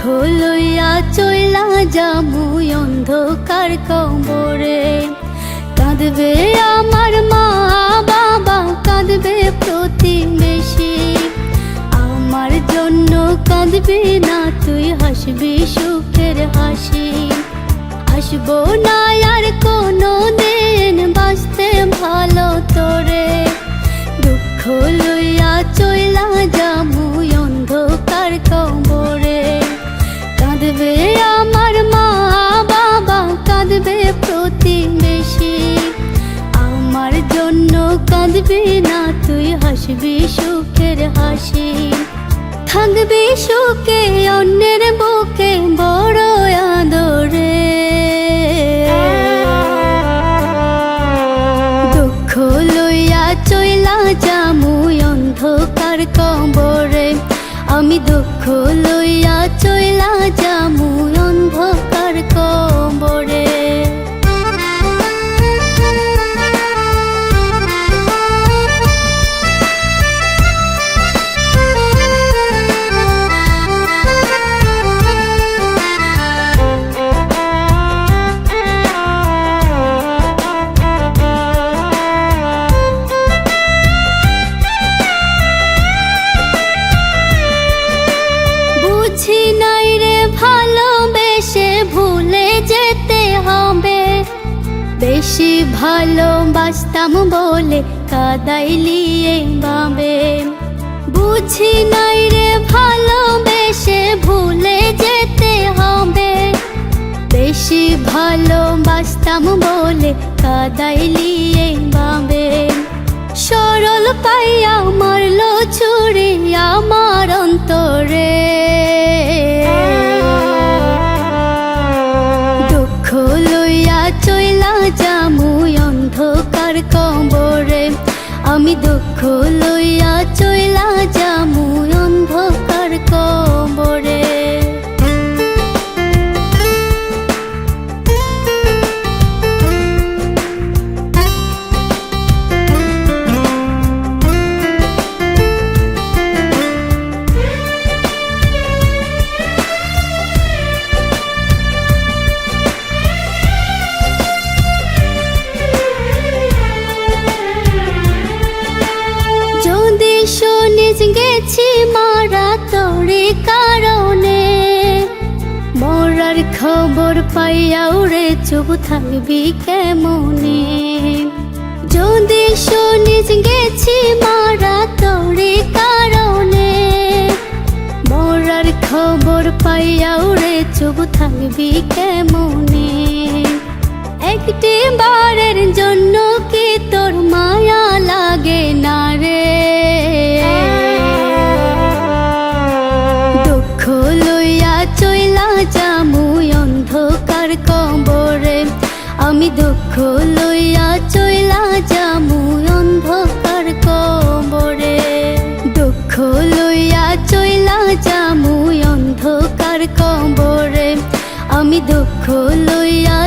লইয়া চইলা যামু অন্ধকার কবরে। কাঁদবে আমার মা বাবা, কাঁদবে প্রতিবেশী, আমার জন্য কাঁদবি না তুই, হাসবি সুখের হাসি। আসবো না আর কোনো দিন বাঁচতে ভালো তোরে, দুঃখ লইয়া চইলা যামু অন্ধকার কবরে। কাঁদবে আমার মা বাবা, কাঁদবে প্রতিবেশী, আমার জন্য কাঁদবি না তুই, হাসবি সুখের হাসি। থাকবি সুখে অন্যের বুকে বড় আদরে, দুঃখ লইয়া চইলা যামু অন্ধকার কবরে। আমি দুঃখ লইয়া চইলা যামু অন্ধকার কবরে। বুঝি নাই রে ভালোবেসে ভুলে যেতে হবে, বেশি ভালোবাসতাম বলে কাদাইলি এইভাবে। বুঝি নাই রে ভালোবেসে ভুলে যেতে হবে, বেশি ভালোবাসতাম বলে কাদাইলি এইভাবে। সরল পাইয়া মারলো ছুরি আমার অন্তরে, দুঃখ লইয়া চইলা যামু অন্ধকার কবরে। আমি দুঃখ লইয়া চইলা যামু অন্ধকার কবরে। শুনিস গেছি মারা তোরে কারণে, মরার খবর পাইয়া উড়ে চুপ থাকবি কেমনে। যদি শুনিস গেছি মারা তোরে কারণে, মরার খবর পাইয়া উড়ে চুপ থাকবি কেমনে। একটি বারের জন্য কি তোর মায়া লাগে না রে, দুঃখ লইয়া চইলা যামু অন্ধকার কবরে। আমি দুঃখ লইয়া চইলা যামু অন্ধকার কবরে, দুঃখ লইয়া চইলা যামু অন্ধকার কবরে। আমি দুঃখ লইয়া